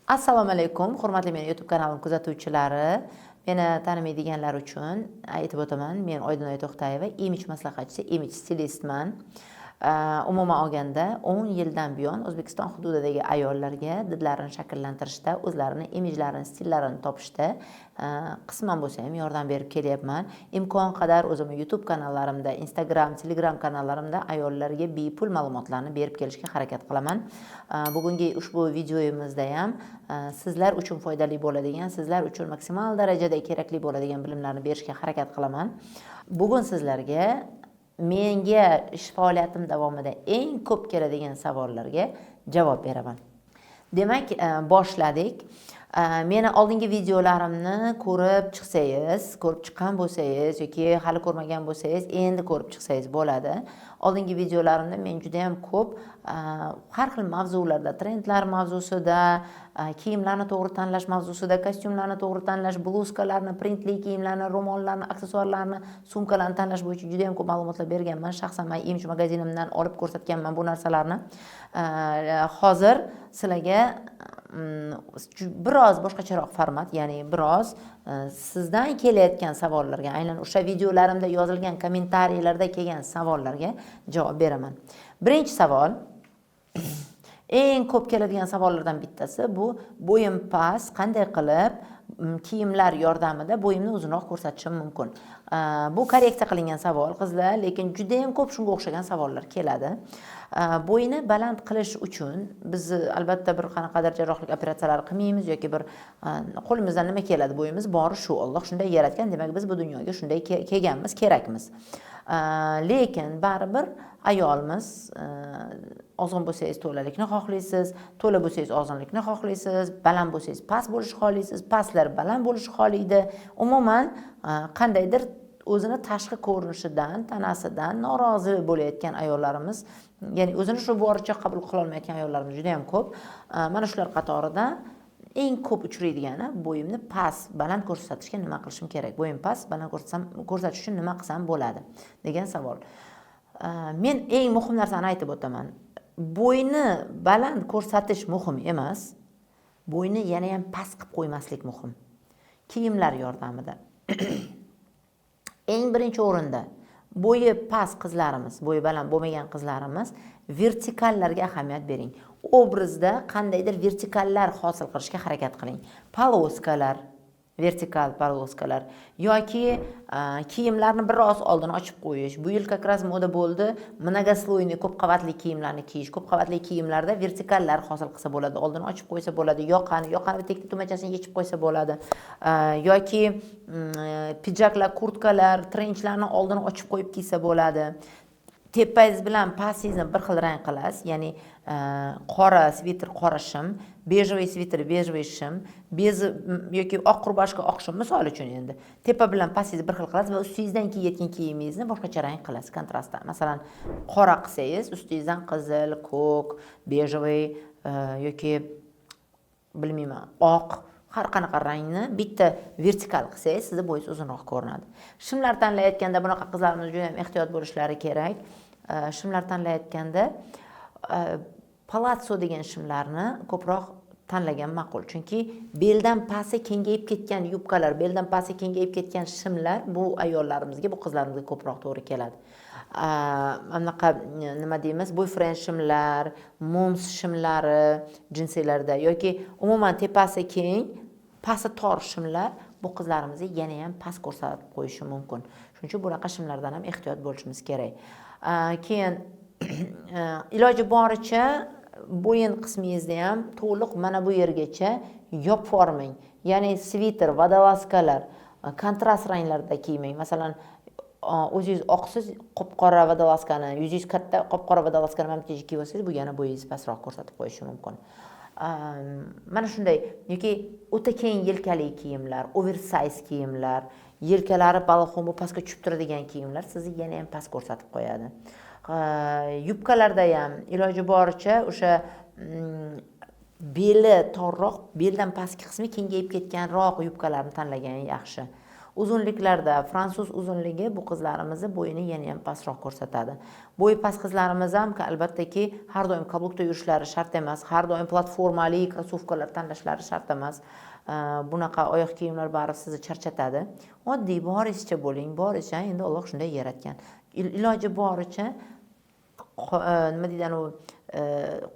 Assalomu alaykum, hurmatli meni YouTube kanalim kuzatuvchilari. Meni tanimaydiganlar uchun aytib o'taman. Men Oydinoy To'xtayeva, imij maslahatchisi, imij stilistman. Umuman olganda 10 yildan buyon O'zbekiston hududidagi ayollarga didlarini shakllantirishda, o'zlarini imijlarini, stillarini topishda qisman bo'lsa ham yordam berib kelyapman. Imkon qadar o'zim YouTube kanallarimda, Instagram, Telegram kanallarimda ayollarga bepul ma'lumotlarni berib kelishga harakat qilaman. Bugungi ushbu videoyimizda ham sizlar uchun foydali bo'ladigan, sizlar uchun maksimal darajada kerakli bo'ladigan bilimlarni berishga harakat qilaman. Bugun sizlarga menga ish faoliyatim davomida eng ko'p keladigan savollarga javob beraman. Demak, boshladik. Meni oldingi videolarimni ko'rib chiqsangiz, ko'rib chiqqan bo'lsangiz yoki hali ko'rmagan bo'lsangiz, endi ko'rib chiqsangiz bo'ladi. Oldingi videolarimda men juda ham ko'p har xil mavzularda, trendlar mavzusida, kiyimlarni to'g'ri tanlash mavzusida, kostyumlarni to'g'ri tanlash, bluzkalarni, printli kiyimlarni, ro'mollarni, aksessuarlarni, sumkalarni tanlash bo'yicha juda ham ko'p ma'lumotlar berganman. Shaxsan men imij magazinimdan olib ko'rsatganman bu narsalarni. Hozir sizlarga biroz boshqacharoq format, ya'ni biroz sizdan kelayotgan savollarga, aynan o'sha videolarimda yozilgan kommentariylarda kelgan savollarga javob beraman. Birinchi savol, eng ko'p keladigan savollardan bittasi bu bo'yim past, qanday qilib kiyimlar yordamida bo'yimni uzunroq ko'rsatishim mumkin? Bu korreksiya qilingan savol, qizlar, lekin juda ham ko'p shunga o'xshagan savollar keladi. Bo'yni baland qilish uchun biz albatta bir qanaqadir jarrohlik operatsiyalari qilmaymiz yoki bir qo'limizdan nima keladi, bo'yimiz bori shu. Alloh shunday yaratgan, demak biz bu dunyoga shunday kelganmiz, kerakmiz. Lekin baribir ayolmiz, ozg'in bo'lsangiz to'lalikni xohlaysiz, to'la bo'lsangiz ozg'inlikni xohlaysiz, baland bo'lsangiz past bo'lishni xohlaysiz, pastlar baland bo'lishni xohlaydi. Umuman qandaydir o'zini tashqi ko'rinishidan, tanasidan norozi bo'layotgan ayollarimiz, ya'ni o'zini shu boricha qabul qila olmayotgan ayollarimiz juda ham ko'p. Mana shular qatorida eng ko'p uchraydigani bo'yimni past, baland ko'rsatishga nima qilishim kerak? Bo'yim past, baland ko'rsatish uchun nima qilsam bo'ladi degan savol. Men eng muhim narsani aytib o'taman. Bo'yni baland ko'rsatish muhim emas. Bo'yni yana ham past qilib qo'ymaslik muhim. Kiyimlar yordamida. Eng birinchi o'rinda bo'yi past qizlarimiz, bo'yi baland bo'lmagan qizlarimiz vertikallarga ahamiyat bering. Obrazda qandaydir vertikallar hosil qilishga harakat qiling. Poloskalar, vertikal poloskalar yoki kiyimlarni biroz oldin ochib qo'yish. Bu yil как раз moda bo'ldi. Mnogosloyli ko'p qavatli kiyimlarni kiyish. Ko'p qavatli kiyimlarda vertikallar hosil qilsa bo'ladi. Oldin ochib qo'ysa bo'ladi. Yoqani tekli tumachasini yechib qo'ysa bo'ladi. Yoki pidjaklar, kurtkalar, trenchlarni oldin ochib qo'yib kiysa bo'ladi. Tepangiz bilan pastingizni bir xil rang qilasiz, ya'ni qora sviter qora shim, bejavoy sviter bejavoy shim, bezi yoki oq rubashka oq shim misol uchun endi. Tepa bilan pastingizni bir xil qilasiz va ustingizdan kiyayotgan kiyimingizni boshqacha rang qilasiz, kontrastda. Masalan, qora qilsangiz, ustingizdan qizil, ko'k, bejavoy yoki bilmayman, oq har qanaqa rangni bitta vertikal qilsangiz, sizning bo'yingiz uzunroq ko'rinadi. Shimlar tanlayotganda bunaqa qizlarimiz juda ham ehtiyot bo'lishlari kerak. Shimlar tanlayotganda palazzo degan shimlarni ko'proq tanlagan ma'qul. Chunki beldan pastga kengayib ketgan yubkalar, beldan pastga kengayib ketgan shimlar bu ayollarimizga, bu qizlarimizga ko'proq to'g'ri keladi. Anaqa nima deymiz, boyfriend shimlar, moms shimlari jinsilarda yoki umuman tepasi keng, pasti tor shimlar bu qizlarimizga yana ham past ko'rsatib qo'yishi mumkin. Shuning uchun bunaqa shimlardan ham ehtiyot bo'lishimiz kerak. Keyin iloji boricha bo'yin qismingizni ham to'liq mana bu yergacha yopib olmang. Ya'ni sviter, vodolazkalar kontrast ranglarda kiymang. Masalan, o'zingiz oqsiz qop-qora vodolazkani, yuzingiz katta qop-qora vodolazkani mana bu yerga kiyib olsangiz, bu yana bo'yingizni pastroq ko'rsatib qo'yishi mumkin. Mana shunday yoki o'ta keng yelkali kiyimlar, oversize kiyimlar, yelkalari balxon bu pastga tushib turadigan kiyimlar sizni yana ham past ko'rsatib qo'yadi. Yubkalarda ham iloji boricha o'sha beli torroq, beldan pastki qismi kengayib ketganroq yubkalarni tanlagan yaxshi. Uzunliklarda fransuz uzunligi bu qizlarimizni bo'yini yana ham pastroq ko'rsatadi. Bo'yi past qizlarimiz ham albattaki har doim kablukda yurishlari shart emas, har doim platformali krossovkalar tanlashlari shart emas. Bunaqa oyoq kiyimlar baribir sizni charchatadi. Oddiy boringizcha bo'ling, boringizcha endi Alloh shunday yaratgan. Iloji boricha nima deydi u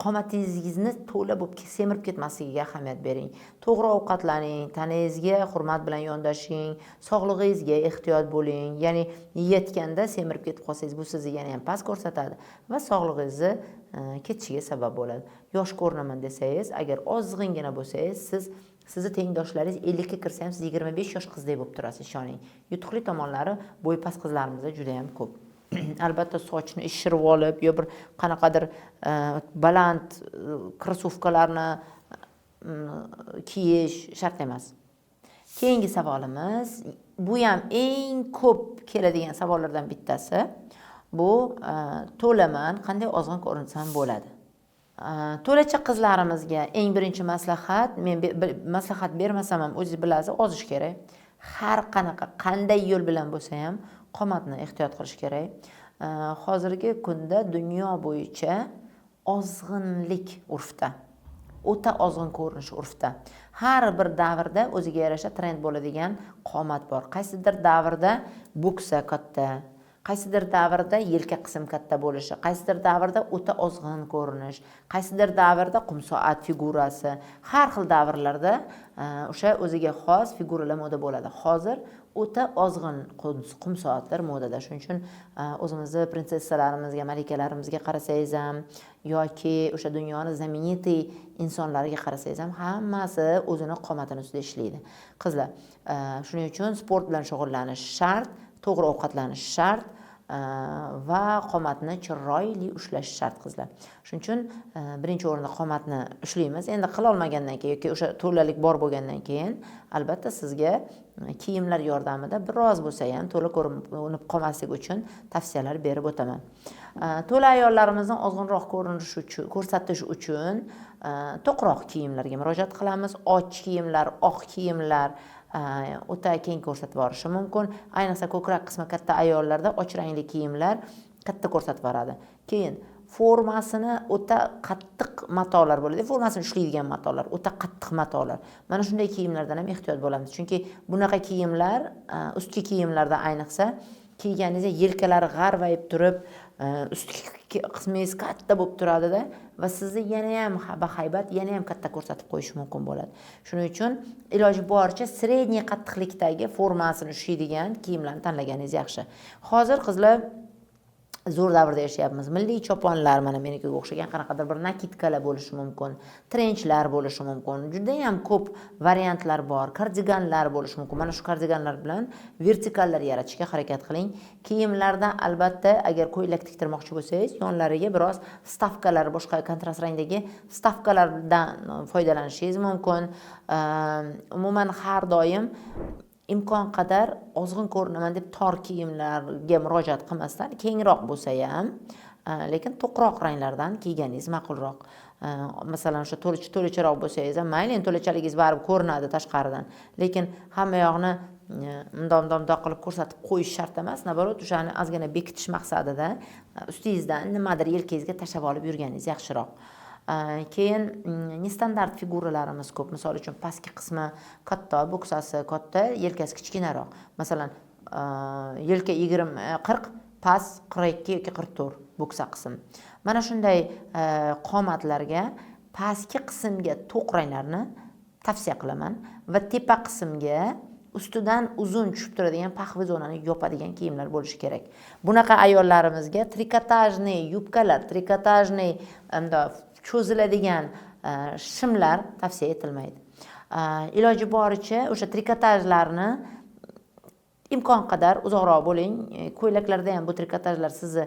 qomatingizni to'la bo'lib semirib ketmasligiga ahamiyat bering. To'g'ri ovqatlaning, tanangizga hurmat bilan yondashing, sog'lig'ingizga ehtiyot bo'ling. Ya'ni yeyotganda semirib ketib qolsangiz, bu sizni yana ham past ko'rsatadi va sog'lig'ingizni ketishiga sabab bo'ladi. Yosh ko'rinaman desangiz, agar ozg'ingina bo'lsangiz, sizni tengdoshlaringiz 50 ga kirsa ham siz 25 yosh qizdek bo'lib turasiz, ishoning. Yutuqli tomonlari bo'yi past qizlarimizda juda ham ko'p. Albatta sochni ishirib olib, yo bir qanaqadir baland krossovkalarni kiyish shart emas. Keyingi savolimiz, bu ham eng ko'p keladigan savollardan bittasi. Bu to'laman, qanday ozg'in ko'rinsam bo'ladi? To'lacha qizlarimizga eng birinchi maslahat, men maslahat bermasam ham o'zingiz bilasiz, ozish kerak. Har qanaqa qanday yo'l bilan bo'lsa ham qomatni ehtiyot qilish kerak. Hozirgi kunda dunyo bo'yicha ozg'inlik urfda. O'ta ozg'in ko'rinish urfda. Har bir davrda o'ziga yarasha trend bo'ladigan qomat bor. Qaysidir davrda buksa katta, qaysidir davrda yelka qism katta bo'lishi, qaysidir davrda o'ta ozg'in ko'rinish, qaysidir davrda qumsoat figurasi. Har xil davrlarda o'sha o'ziga xos figuralar moda bo'ladi. Hozir o'ta ozg'in qumsoatlar modada. Shuning uchun o'zimizni prinsessalarimizga, malikalarimizga qarasangiz ham yoki o'sha dunyoni знаменитый insonlariga qarasangiz ham hammasi o'zini qomatini ustida ishlaydi. Qizlar, shuning uchun sport bilan shug'ullanish shart, to'g'ri ovqatlanish shart va qomatni chiroyli ushlash shart qizlar. Shuning uchun birinchi o'rinda qomatni ushlaymiz. Endi qila olmagandan keyin yoki o'sha to'lalik bor bo'lgandan keyin albatta sizga kiyimlar yordamida biroz bo'lsa ham to'la ko'rinib qolmasligi uchun tavsiyalar berib o'taman. To'la ayollarimizni ozg'inroq ko'rsatish uchun to'qroq kiyimlarga murojaat qilamiz. Och kiyimlar, oq kiyimlar o'ta keng ko'rsatib yuborishi mumkin. Ayniqsa ko'krak qismi katta ayollarda och rangli kiyimlar katta ko'rsatib yuboradi. Keyin formasini o'ta qattiq matolar bo'ladi. Formasini ushlaydigan matolar, o'ta qattiq matolar. Mana shunday kiyimlardan ham ehtiyot bo'lamiz. Chunki bunaqa kiyimlar, ustki kiyimlarda ayniqsa kiyganingizda yelkalari g'arvayib turib, ustki qismingiz katta bo'lib turadi-da va sizni yana ham bahaybat, yana ham katta ko'rsatib qo'yishi mumkin bo'ladi. Shuning uchun iloji boricha sredniy qattiqlikdagi formasini ushlaydigan kiyimlarni tanlaganingiz yaxshi. Hozir qizlar zo'r davrda yashayapmiz. Milliy choponlar, mana menikiga o'xshagan qanaqadir bir nakidkalar bo'lishi mumkin, trenchlar bo'lishi mumkin. Juda ham ko'p variantlar bor, kardiganlar bo'lishi mumkin. Mana shu kardiganlar bilan vertikallar yaratishga harakat qiling. Kiyimlarda albatta agar ko'ylak tiktirmoqchi bo'lsangiz, yonlariga biroz stavkalar, boshqa kontrast rangdagi stavkalardan foydalanishingiz mumkin. Umuman har doim imkon qadar ozg'in ko'rinaman deb tor kiyimlarga murojaat qilmasdan kengroq bo'lsa ham, lekin to'qroq ranglardan kiyganingiz ma'qulroq. Masalan, o'sha to'lacharoq bo'lsangiz ham mayli, to'lachaligingiz baribir ko'rinadi tashqaridan, lekin hamma yoqni mundoq qilib ko'rsatib qo'yish shart emas. Naborot, o'shani ozgina bekitish maqsadida ustingizdan nimadir yelkangizga tashlab olib yurganingiz yaxshiroq. Keyin nestandart figuralarimiz ko'p. Misol uchun pastki qismi katta, buksasi katta, yelkasi kichkinaroq. Masalan, yelka 40, past 42 yoki 44 buksa qism. Mana shunday qomatlarga pastki qismga to'q ranglarni tavsiya qilaman va tepa qismga ustidan uzun tushib turadigan pahvi zonani yopadigan kiyimlar bo'lishi kerak. Bunaqa ayollarimizga trikotajniy yubkalar, trikotajniy cho'ziladigan shimlar tavsiya etilmaydi. Iloji boricha o'sha trikotajlarni imkon qadar uzoqroq bo'ling. Ko'ylaklarda ham bu trikotajlar sizni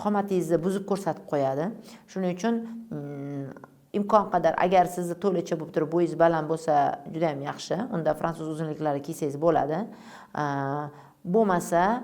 qomatingizni buzib ko'rsatib qo'yadi. Shuning uchun imkon qadar agar sizni to'lacha bo'lib turib bo'yingiz baland bo'lsa, juda ham yaxshi. Unda fransuz uzunliklari kiysangiz bo'ladi. Bo'lmasa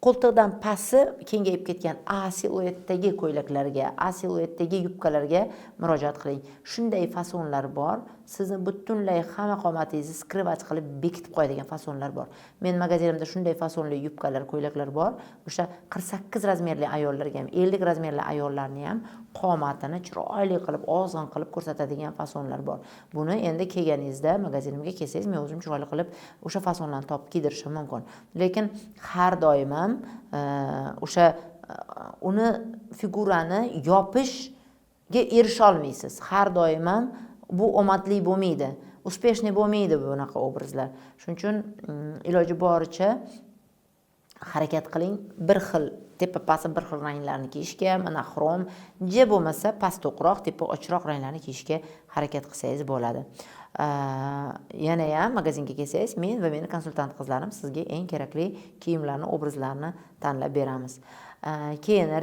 qo'ltiqdan pasti kengayib ketgan A siluetdagi ko'ylaklarga, A siluetdagi yubkalarga murojaat qiling. Shunday fasonlar bor, sizni butunlay hamma qomatingizni skrivach qilib bekitib qo'yadigan fasonlar bor. Men magazinimda shunday fasonli yubkalar, ko'ylaklar bor. O'sha 48 razmerli ayollarga ham, 50 razmerli ayollarni ham qomatini chiroyli qilib, ozg'in qilib ko'rsatadigan fasonlar bor. Buni endi kelganingizda, magazinimga kelsangiz, men o'zim chiroyli qilib o'sha fasonlarni topib kiydirishim mumkin. Lekin har doim ham o'sha uni figurani yopishga erisha olmaysiz. Har doim ham bu omadli bo'lmaydi. Uspешный bo'lmaydi bunaqa obrazlar. Shuning uchun iloji boricha harakat qiling, bir xil tepa pasti bir xil ranglarni kiyishga, mana xrom, je bo'lmasa pastoqroq, tepa ochiqroq ranglarni kiyishga harakat qilsangiz bo'ladi. Yana ham magazinga kelsangiz, men va meni konsultant qizlarim sizga eng kerakli kiyimlarni, obrazlarni tanlab beramiz. Keyin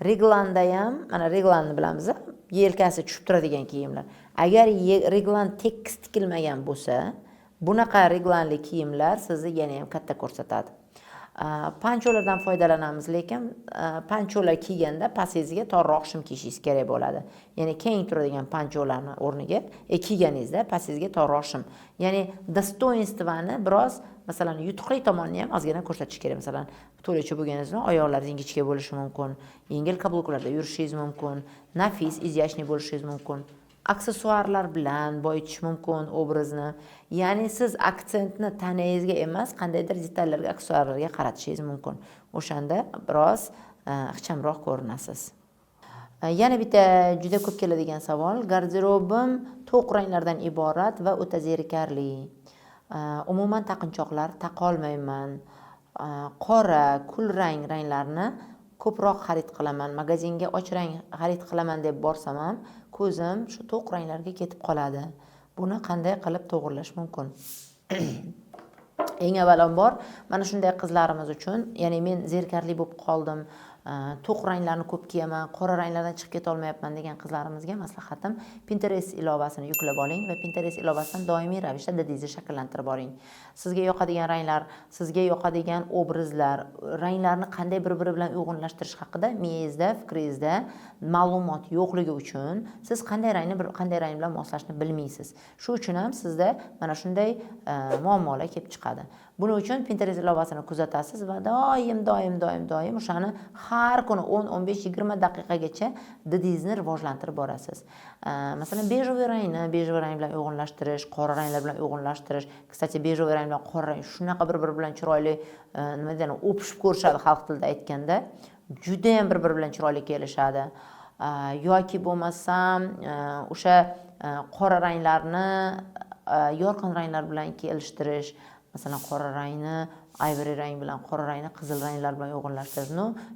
reglanda ham, mana reglanni bilamiz, yelkasi tushib turadigan kiyimlar. Agar reglan tekis tikilmagan bo'lsa, bunaqa reglanli kiyimlar sizni yana ham katta ko'rsatadi. Pancholardan foydalanamiz, lekin pancholar kiyganda pasingizga torroq shim kiyishingiz kerak bo'ladi. Ya'ni keng turadigan pancholarni o'rniga kiyganingizda pasingizga torroq shim. Ya'ni dostoinstvani biroz, masalan, yutuqli tomonni ham ozgina ko'rsatish kerak. Masalan, to'licha bo'lganingizda oyoqlaringiz ingichka bo'lishi mumkin, yengil kabluklarda yurishingiz mumkin, nafis, izyashniy bo'lishingiz mumkin. Aksessuarlar bilan boyitish mumkin obrazni. Ya'ni siz aksentni tanangizga emas, qandaydir detallarga, aksessuarlarga qaratishingiz mumkin. O'shanda biroz ixchamroq ko'rinasiz. Yana bitta juda ko'p keladigan savol, garderobim to'q ranglardan iborat va o'ta zerikarli. Umuman taqinchoqlar taqa olmayman. Qora, kulrang ranglarni ko'proq xarid qilaman. Magazinga och rang xarid qilaman deb borsam ham, ko'zim shu to'q ranglarga ketib qoladi. Buni qanday qilib to'g'irlash mumkin? Eng avvalambor, mana shunday qizlarimiz uchun, ya'ni men zerikarli bo'lib qoldim, to'q ranglarni ko'p kiyaman, qora ranglardan chiqib keta olmayapman degan qizlarimizga maslahatim, Pinterest ilovasini yuklab oling va Pinterest ilovasidan doimiy ravishda didingizni shakllantirib boring. Sizga yoqadigan ranglar, sizga yoqadigan obrazlar, ranglarni qanday bir-biri bilan uyg'unlashtirish haqida miyangizda, fikringizda ma'lumot yo'qligi uchun siz qanday rang bilan moslashni bilmaysiz. Shu uchun ham sizda mana shunday muammolar kelib chiqadi. Buning uchun Pinterest ilovasini kuzatasiz va doim o'shani har kuni 10, 15, 20 daqiqagacha didingizni rivojlantirib borasiz. Masalan, bejovый rang bilan uyg'unlashtirish, qora ranglar bilan uyg'unlashtirish. Kстати, bejovый rang bilan qora rang shunaqa bir-biri bilan chiroyli, nima deydi, o'pishib ko'rishadi xalq tilida aytganda. Juda ham bir-biri bilan chiroyli kelishadi. Yoki bo'lmasam, o'sha qora ranglarni yorqin ranglar bilan kelishtirish. Masalan, qora rangni ivory rang bilan, qora rangni qizil ranglar bilan uyg'unlashtirish.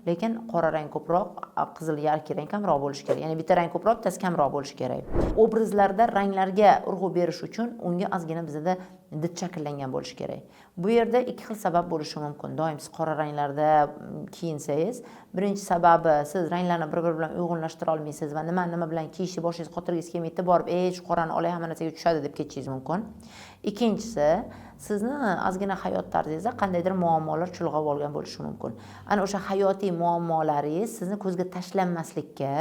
Lekin qora rang ko'proq, qizil yarki rang kamroq bo'lishi kerak. Ya'ni bitta rang ko'proq, bittasi kamroq bo'lishi kerak. Obrazlarda ranglarga urg'u berish uchun unga ozgina bizda did shakllangan bo'lishi kerak. Bu yerda ikki xil sabab bo'lishi mumkin. Doim siz qora ranglarda kiyinsangiz, birinchi sababi siz ranglarni bir-biri bilan uyg'unlashtira olmaysiz va nima bilan kiyishni boshingiz xotiringiz kelmaydi, borib, shu qorani olay, hamma narsaga tushadi deb ketishingiz mumkin. Ikkinchisi, sizni ozgina hayot tarzingizda qandaydir muammolar chulg'ab olgan bo'lishi mumkin. Ana o'sha hayotiy muammolaringiz sizni ko'zga tashlanmaslikka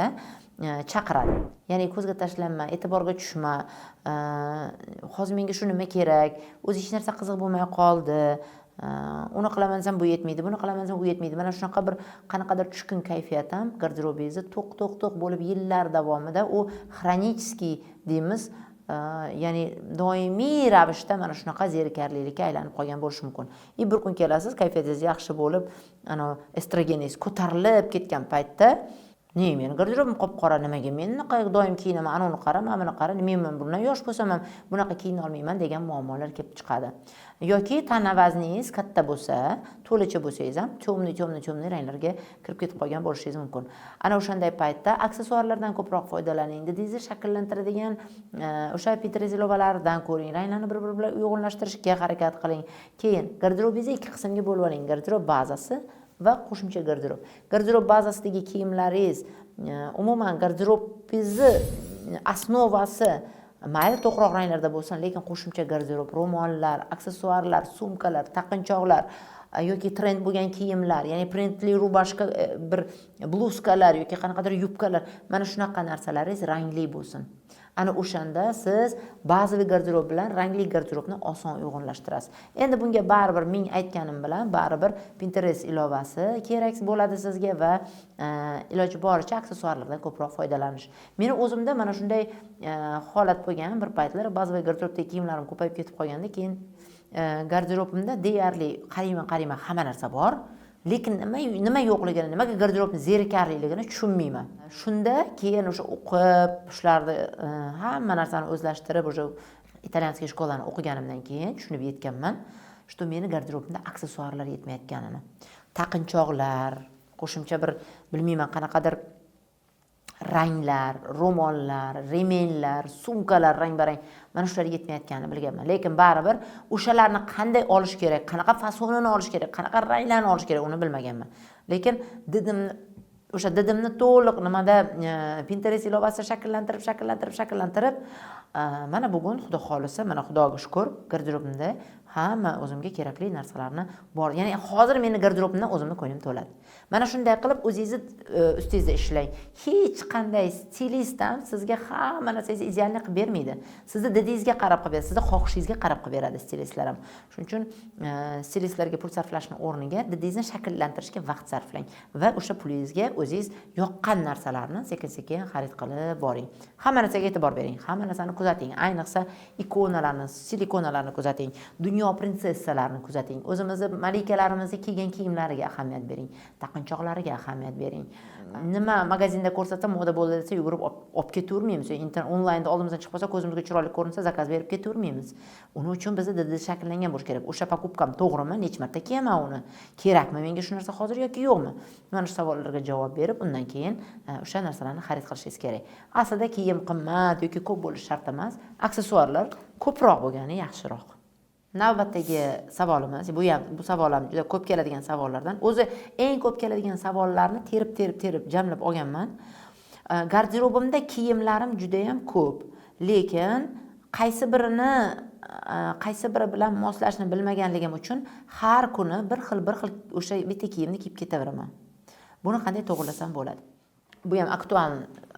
chaqiradi. Ya'ni ko'zga tashlanma, e'tiborga tushma, hozir menga shu nima kerak, o'zi hech narsa qiziq bo'lmay qoldi, uni qilaman desam bu yetmaydi, buni qilaman desam u yetmaydi. Mana shunaqa bir qanaqadir tushkun kayfiyat ham garderobingizni to'q bo'lib yillar davomida u xronический deymiz, ya'ni doimiy ravishda mana shunaqa zerikarlilikka aylanib qolgan bo'lishi mumkin. Bir kun kelasiz, kayfiyatingiz yaxshi bo'lib, ana estrogeningiz ko'tarilib ketgan paytda, meni garderobim qop-qora, nimaga men doim kiyinaman, anavni qara, mana buni qara, men bundan yosh bo'lsam ham bunaqa kiyina olmayman degan muammolar kelib chiqadi. Yoki tana vazningiz katta bo'lsa, to'licha bo'lsangiz ham temniy ranglarga kirib ketib qolgan bo'lishingiz mumkin. Ana o'shanday paytda aksessuarlardan ko'proq foydalaning, didingizni shakllantiradigan o'sha Pinterest ilovalaridan ko'ring, ranglarni bir-biri bilan uyg'unlashtirishga harakat qiling. Keyin garderobingizni ikki qismga bo'lib oling, garderob bazasi va qo'shimcha garderob. Garderob bazasidagi kiyimlaringiz, umuman garderobingizni asnovasi mayli to'qroq ranglarda bo'lsin, lekin qo'shimcha garderob, ro'mollar, aksessuarlar, sumkalar, taqinchoqlar yoki trend bo'lgan kiyimlar, ya'ni printli rubashka, bir bluzkalar yoki qanaqadir yubkalar, mana shunaqa narsalaringiz rangli bo'lsin. Ana o'shanda siz bazaviy garderob bilan rangli garderobni oson uyg'unlashtirasiz. Endi bunga baribir men aytganim bilan baribir Pinterest ilovasi kerak bo'ladi sizga va iloji boricha aksessuarlardan ko'proq foydalanish. Meni o'zimda mana shunday holat bo'lgan bir paytlar bazaviy garderobdagi kiyimlarim ko'payib ketib qolganda, keyin garderobimda deyarli qariyman hamma narsa bor. Lekin nima yo'qligini, nimaga garderobni zerikarliligini tushunmayman. Shunda keyin o'sha o'qib, shularni hamma narsani o'zlashtirib, o'sha italyanskiy shkolani o'qiganimdan keyin tushunib yetganman, что meni garderobimda aksessuarlar yetmayotganini. Taqinchoqlar, qo'shimcha bir bilmayman qanaqadir ranglar, ro'mollar, remenlar, sumkalar rang-barang, mana shular yetmayotganini bilganman. Lekin baribir o'shalarni qanday olish kerak, qanaqa fasonini olish kerak, qanaqa ranglarni olish kerak, uni bilmaganman. Lekin didimni to'liq nimada Pinterest ilovasida shakllantirib, mana bugun xudo xolisa, mana Xudoga shukr, garderobimda hamma o'zimga kerakli narsalarni bor. Ya'ni hozir meni garderobimdan o'zimni ko'nglim to'ladi. Mana shunday qilib o'zingizni ustingizda ishlang. Hech qanday stilist ham sizga hamma narsangizni idealni qilib bermaydi. Sizni didingizga qarab qilib beradi, sizni xohishingizga qarab qilib beradi stilistlar ham. Shuning uchun stilistlarga pul sarflashning o'rniga didingizni shakllantirishga vaqt sarflang va o'sha pulingizga o'zingiz yoqqan narsalarni sekin-sekin xarid qilib boring. Hamma narsaga e'tibor bering, hamma narsani kuzating. Ayniqsa ikonalarni, silikonalarni kuzating, dunyo prinsessalarini kuzating. O'zimizni malikalarimizni kiygan kiyimlariga ahamiyat bering. Taqinchoqlariga ahamiyat bering. Nima magazinda ko'rsatsa moda bo'ldi desa yugurib olib ketavermaymiz. Onlaynda oldimizdan chiqib qolsa, ko'zimizga chiroyli ko'rinsa zakaz berib ketavermaymiz. Uning uchun bizda didi shakllangan bo'lish kerak. O'sha покупкам to'g'rimi? Necha marta kiyaman uni? Kerakmi menga shu narsa hozir yoki yo'qmi? Mana shu savollarga javob berib, undan keyin o'sha narsalarni xarid qilishingiz kerak. Aslida kiyim qimmat yoki ko'p bo'lishi shart emas. Aksessuarlar ko'proq bo'lgani yaxshiroq. Navbatdagi savolimiz, bu savol ham juda ko'p keladigan savollardan. O'zi eng ko'p keladigan savollarni terib jamlab olganman. Garderobimda kiyimlarim juda ham ko'p, lekin qaysi biri bilan moslashni bilmaganligim uchun har kuni bir xil o'sha bitta kiyimni kiyib ketaveraman. Buni qanday to'g'rilasam bo'ladi? Bu ham aktual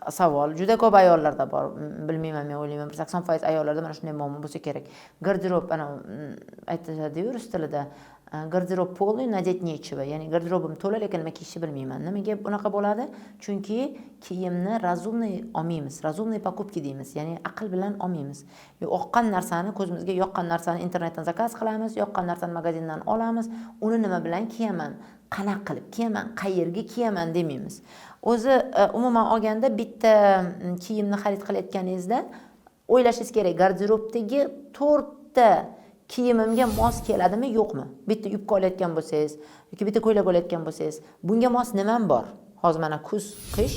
savol. Juda ko'p ayollarda bor. Bilmayman, men o'ylayman 80% ayollarda mana shunday muammo bo'lsa kerak. Garderob ana aytadi-yu rus tilida, garderob полный, надеть нечего. Ya'ni garderobim to'la, lekin nima kiyishni bilmayman. Nimaga bunaqa bo'ladi? Chunki kiyimni razumniy olmaymiz. Razumniy покупки deymiz. Ya'ni aql bilan olmaymiz. Yoqqan narsani, ko'zimizga yoqqan narsani internetdan zakaz qilamiz, yoqqan narsani magazindan olamiz. Uni nima bilan kiyaman? Qanaqa qilib kiyaman? Qayerga kiyaman demaymiz. O'zi umuman olganda bitta kiyimni xarid qilayotganingizda o'ylashingiz kerak, garderobdagi 4 ta kiyimimga mos keladimi, yo'qmi? Bitta yubka olayotgan bo'lsangiz yoki bitta ko'ylak olayotgan bo'lsangiz, bunga mos nimam bor? Hozir mana kuz, qish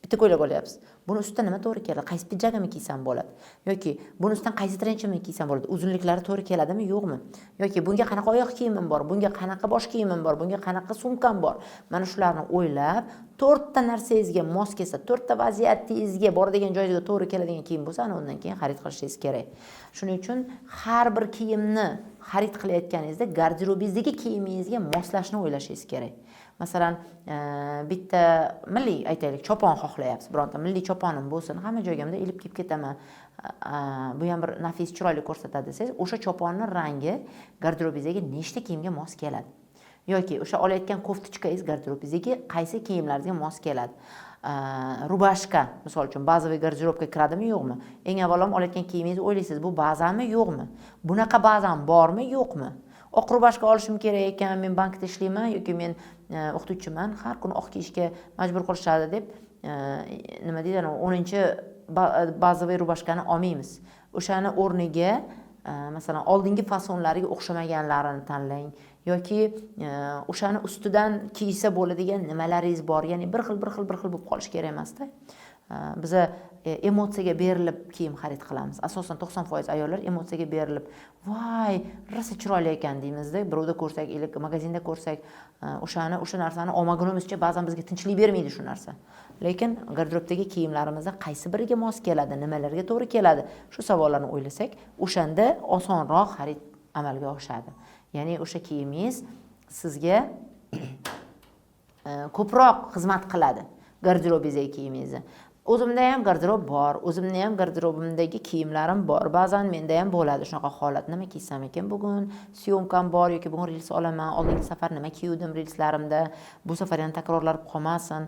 bitta ko'ylak olyapsiz. Buni ustidan nima to'g'ri keladi? Qaysi pijagami kiysam bo'ladi? Yoki buni ustidan qaysi trenchimni kiysam bo'ladi? Uzunliklari to'g'ri keladimi, yo'qmi? Yoki bunga qanaqa oyoq kiyimim bor? Bunga qanaqa bosh kiyimim bor? Bunga qanaqa sumkam bor? Mana shularni o'ylab, 4 ta narsangizga mos kelsa, 4 ta vaziyatingizga boradigan joyingizga to'g'ri keladigan kiyim bo'lsa, ana undan keyin xarid qilishingiz kerak. Shuning uchun har bir kiyimni xarid qilayotganingizda garderobingizdagi kiyimingizga moslashni o'ylashingiz kerak. Masalan, bitta milliy aytaylik, chopon xohlayapsiz, bironta milliy choponim bo'lsin, hamma joyga ilib kiyib ketaman. Bu ham bir nafis, chiroyli ko'rsatadi desangiz, o'sha choponning rangi garderobingizdagi nechta kiyimga mos keladi? Yoki o'sha olayotgan koftichkangiz garderobingizdagi qaysi kiyimlaringizga mos keladi? Rubashka, misol uchun, bazaviy garderobga kiradimi, yo'qmi? Eng avvalom olayotgan kiyimingizni o'ylaysiz, bu bazami, yo'qmi? Bunaqa bazam bormi, yo'qmi? Oq rubashka olishim kerak ekan, men bankda ishlayman yoki men o'qituvchiman, har kuni oq kiyishga majbur qilishadi deb, nima deydi, 10-bazaviy rubashkani olmaymiz. O'shani o'rniga masalan oldingi fasonlariga o'xshamaganlarini tanlang yoki o'shani ustidan kiysa bo'ladigan nimalaringiz bor, ya'ni bir xil bo'lib qolish kerak emas-da. biza emotsiyaga berilib kiyim xarid qilamiz. Asosan 90% ayollar emotsiyaga berilib, voy, rosa chiroyli ekan deymizda. Birovda ko'rsak, magazinda ko'rsak, o'sha narsani olmagunimizcha ba'zan bizga tinchlik bermaydi shu narsa. Lekin garderobdagi kiyimlarimizda qaysi biriga mos keladi, nimalarga to'g'ri keladi, shu savollarni o'ylasak, o'shanda osonroq xarid amalga oshadi. Ya'ni o'sha kiyimingiz sizga ko'proq xizmat qiladi. Garderobingizdagi kiyimingizni. O'zimda ham garderob bor, o'zimda ham garderobimdagi kiyimlarim bor. Ba'zan menda ham bo'ladi shunaqa holat. Nima kiysam ekan bugun? Syomkam bor yoki bugun reels olaman. Oldingi safar nima kiydim reelslarimda? Bu safar ham takrorlanib qolmasin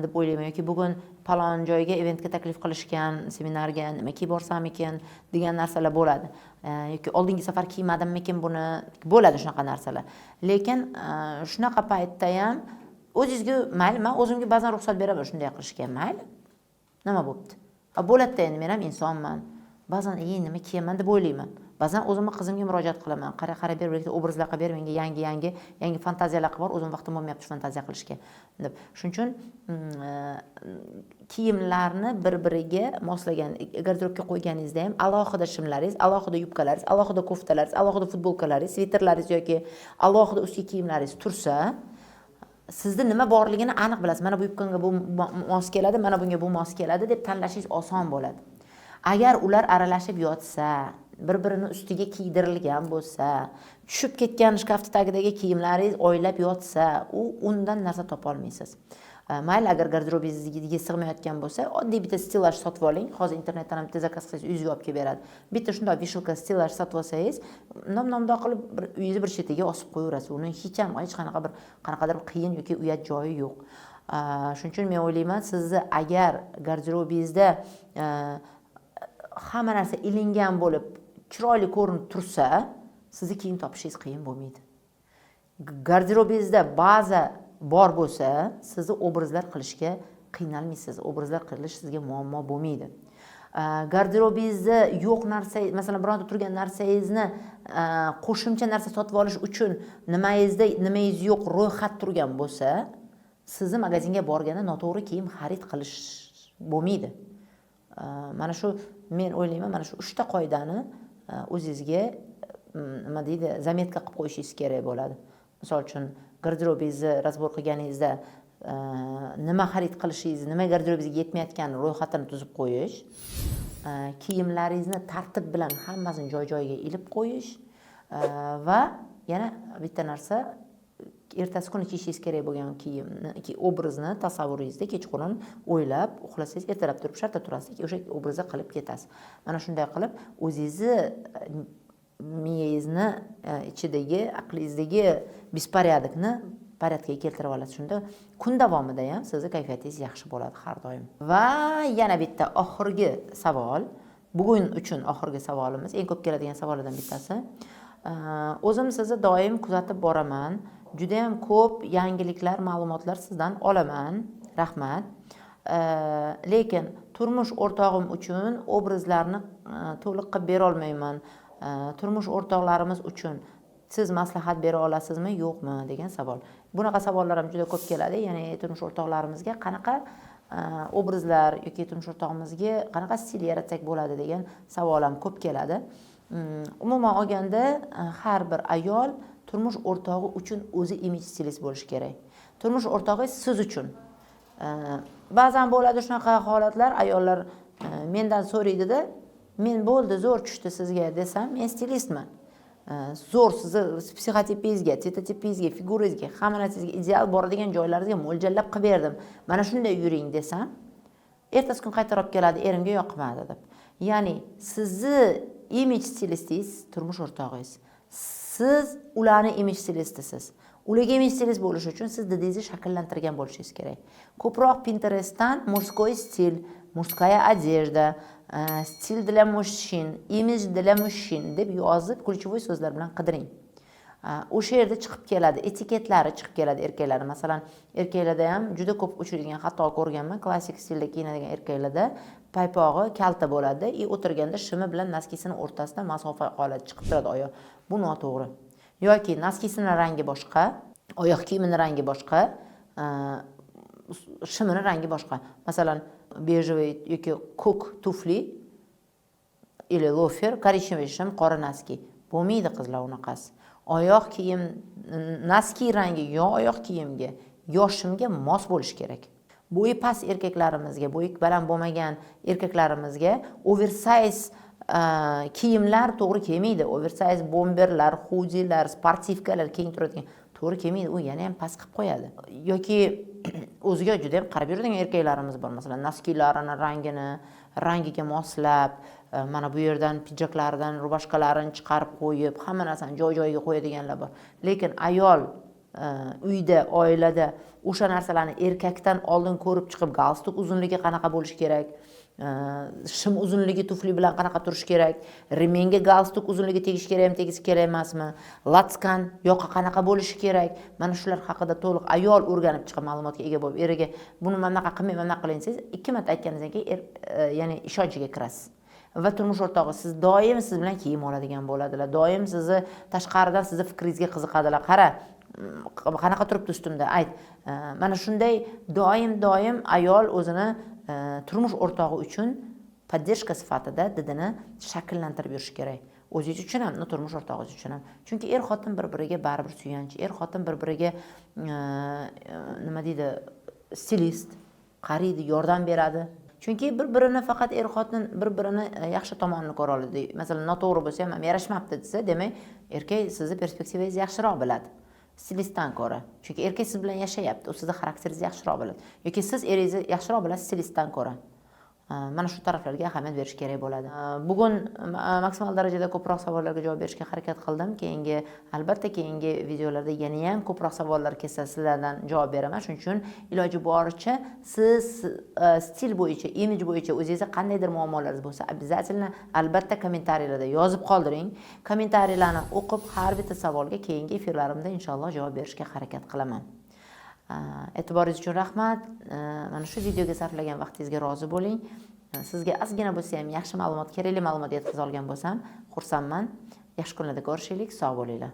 deb o'ylayman. Yoki bugun palon joyga eventga taklif qilishgan, seminarga nima kiyib borsam ekan degan narsalar bo'ladi. Yoki oldingi safar kiymadimmikin buni, bo'ladi shunaqa narsalar. Lekin shunaqa paytda ham o'zingizga mayli, men o'zimga ba'zan ruxsat beraman shunday qilishga, mayli. Nima bo'pti? Bo'ladida endi men ham insonman. Ba'zan nima kiyaman deb o'ylayman. Ba'zan o'zimni qizimga murojaat qilaman. Qara ber, birlikda obrazlar qilib ber, menga yangi fantaziyalar qilib bor, o'zim vaqtim bo'lmayapti fantaziya qilishga deb. Shuning uchun kiyimlarni bir-biriga moslagan garderobga qo'yganingizda ham alohida shimlaringiz, alohida yubkalaringiz, alohida koftalaringiz, alohida futbolkalaringiz, sviterlaringiz yoki alohida ustki kiyimlaringiz tursa, sizda nima borligini aniq bilasiz. Mana bu yubkanga bu mos keladi, mana bunga bu mos keladi deb tanlashingiz oson bo'ladi. Agar ular aralashib yotsa, bir-birini ustiga kiydirilgan bo'lsa, tushib ketgan shkafning tagidagi kiyimlaringiz oylab yotsa, undan narsa topa olmaysiz. Mayli agar garderobingizga sig'mayotgan bo'lsa, oddiy bitta stilaj sotib oling. Hozir internetdan ham zakaz qilsangiz uyingizga olib kelib beradi. Bitta shunday vishilka stilaj sotib olsangiz, nom-nomdoq qilib uyingiz bir chetiga osib qo'yaverasiz. Uni hech qanaqadir qiyin yoki uyat joyi yo'q. Shuning uchun men o'ylayman, sizni agar garderobingizda hamma narsa ilingan bo'lib, chiroyli ko'rinib tursa, sizni kiyim topishingiz qiyin bo'lmaydi. Garderobingizda ba'zi bor bo'lsa, sizni obrazlar qilishga qiynalmaysiz. Obrazlar qilish sizga muammo bo'lmaydi. Garderobingizda yo'q narsa, masalan, bironta turgan narsangizni qo'shimcha narsa sotib olish uchun nimangiz yo'q ro'yxat turgan bo'lsa, sizni magazinga borganda noto'g'ri kiyim xarid qilish bo'lmaydi. Mana shu men o'ylayman, mana shu 3 ta qoidani o'zingizga nima deydi, zametka qilib qo'yishingiz kerak bo'ladi. Misol uchun garderobingizni razbor qilganingizda nima xarid qilishingiz, nima garderobingizga yetmayotganini ro'yxatini tuzib qo'yish, kiyimlaringizni tartib bilan hammasini joy-joyiga ilib qo'yish va yana bitta narsa, ertasi kuni kiyishingiz kerak bo'lgan kiyimni, obrazni tasavvuringizda kechqurun o'ylab, uxlasangiz ertalab turib shartta turasiz, o'sha obrazni qilib ketasiz. Mana shunday qilib o'zingizni miyangizni ichidagi, aqlingizdagi besporядокni porядкga keltirib olasiz. Shunda kun davomida ham sizning kayfiyatingiz yaxshi bo'ladi har doim. Va yana bitta oxirgi savol, bugun uchun oxirgi savolimiz, eng ko'p keladigan savollardan bittasi. O'zim sizni doim kuzatib boraman. Juda ham ko'p yangiliklar, ma'lumotlar sizdan olaman. Rahmat. Lekin turmush o'rtog'im uchun obrazlarni to'liq qilib bera olmayman. Turmush o'rtoqlarimiz uchun siz maslahat bera olasizmi, yo'qmi degan savol. Bunaqa savollar ham juda ko'p keladi. Ya'ni turmush o'rtoqlarimizga qanaqa obrazlar yoki turmush o'rtog'imizga qanaqa stil yaratsak bo'ladi degan savol ham ko'p keladi. Umuman olganda har bir ayol turmush o'rtog'i uchun o'zi imij stilist bo'lishi kerak. Turmush o'rtog'i siz uchun. Ba'zan bo'ladi shunaqa holatlar, ayollar mendan so'raydi-da, men bo'ldi, zo'r tushdi sizga desam, men stilistman. Zo'r sizni psixotipingizga, titotipingizga, figurangizga, hamma narsangizga ideal boradigan joylaringizga mo'ljallab qilib berdim. Mana shunday yuring desam, ertasi kun qaytarib olib keladi, erimga yoqmadi deb. Ya'ni sizni imij stilistingiz turmush o'rtog'ingiz. Siz ularni imij stilistisiz. Ularga imij stilist bo'lish uchun siz didingizni shakllantirgan bo'lishingiz kerak. Ko'proq Pinterestdan мужской стиль, мужская одежда, stil для мужчин, imij для мужчин deb yozib, ключевой so'zlar bilan qidiring. O'sha yerda chiqib keladi, etiketlari chiqib keladi erkaklar. Masalan, erkaklarda ham juda ko'p uchraydigan, hatto ko'rganman, klassik stilda kiyinadigan erkaklarda paypog'i kalta bo'ladi, o'tirganda shimi bilan naskisini o'rtasida masofa qoladi, chiqib turadi oyoq. Bu noto'g'ri. Yoki naskisini rangi boshqa, oyoq kiyimini rangi boshqa, shimini rangi boshqa. Masalan, bejevый yoki ko'k tufli или lofer, korичневый shim, qora naski. Bo'lmaydi qizlar unaqasi. Oyoq kiyim naski rangi yo oyoq kiyimga, yo shimga mos bo'lishi kerak. Bo'yi past erkaklarimizga, bo'yi baland bo'lmagan erkaklarimizga oversize kiyimlar to'g'ri kelmaydi. Oversize bomberlar, hudilar, sportivkalar keng turadigan to'g'ri kelmaydi. U yana ham past qilib qo'yadi. Yoki o'ziga juda ham qarab yuradigan erkaklarimiz bor. Masalan, naskilarini rangiga moslab, mana bu yerdan pijaklaridan rubashkalarini chiqarib qo'yib, hamma narsani joy-joyiga qo'yadiganlar bor. Lekin ayol uyda, oilada o'sha narsalarni erkakdan oldin ko'rib chiqib, galstuk uzunligi qanaqa bo'lishi kerak, shim uzunligi tufli bilan qanaqa turishi kerak, remenga galstuk uzunligi tegishi kerakmi, tegisi kerak emasmi, latskan yoqqa qanaqa bo'lishi kerak. Mana shular haqida to'liq ayol o'rganib chiqib ma'lumotga ega bo'lib, eriga buni mana bunaqa qilmang, mana bunaqa qiling siz 2 marta aytganingizdan keyin ya'ni ishonchiga kirasiz. Va turmush o'rtog'i siz doim siz bilan kiyim oladigan bo'ladilar. Doim sizni tashqaridan sizni fikringizga qiziqadilar. Qara, qanaqa turibdi ustimda, ayt. Mana shunday doim ayol o'zini turmush o'rtog'i uchun поддержка sifatida didini shakllantirib yurish kerak. O'zingiz uchun ham, turmush o'rtog'ingiz uchun ham. Chunki er xotin bir-biriga baribir suyanch, er xotin bir-biriga nima deydi, stilist, qariydi, yordam beradi. Chunki bir-birini faqat er xotin bir-birini yaxshi tomonini ko'ra oladi. Masalan, noto'g'ri bo'lsa ham yarashmabdi desa, demak, erkak sizni perspektivangizni yaxshiroq biladi. Stilistdan ko'ra. Chunki erkak siz bilan yashayapti, u sizni xarakteringizni yaxshiroq biladi. Yoki siz eringizni yaxshiroq bilasiz stilistdan ko'ra. Mana shu taraflarga ahamiyat berish kerak bo'ladi. Bugun maksimal darajada ko'proq savollarga javob berishga harakat qildim. Albatta keyingi videolarda yana ham ko'proq savollar kelsa sizlardan javob beraman. Shuning uchun iloji boricha siz stil bo'yicha, imij bo'yicha o'zingizda qandaydir muammolaringiz bo'lsa, обязательно albatta kommentariyalarda yozib qoldiring. Kommentariyalarni o'qib, har bitta savolga keyingi efirlarimda inshaalloh javob berishga harakat qilaman. E'tiboringiz uchun rahmat. Mana shu videoga sarflagan vaqtingizga rozi bo'ling. Sizga ozgina bo'lsa ham yaxshi ma'lumot, kerakli ma'lumot yetkaza olgan bo'lsam, xursandman. Yaxshi kunlarda ko'rishaylik, sog' bo'linglar.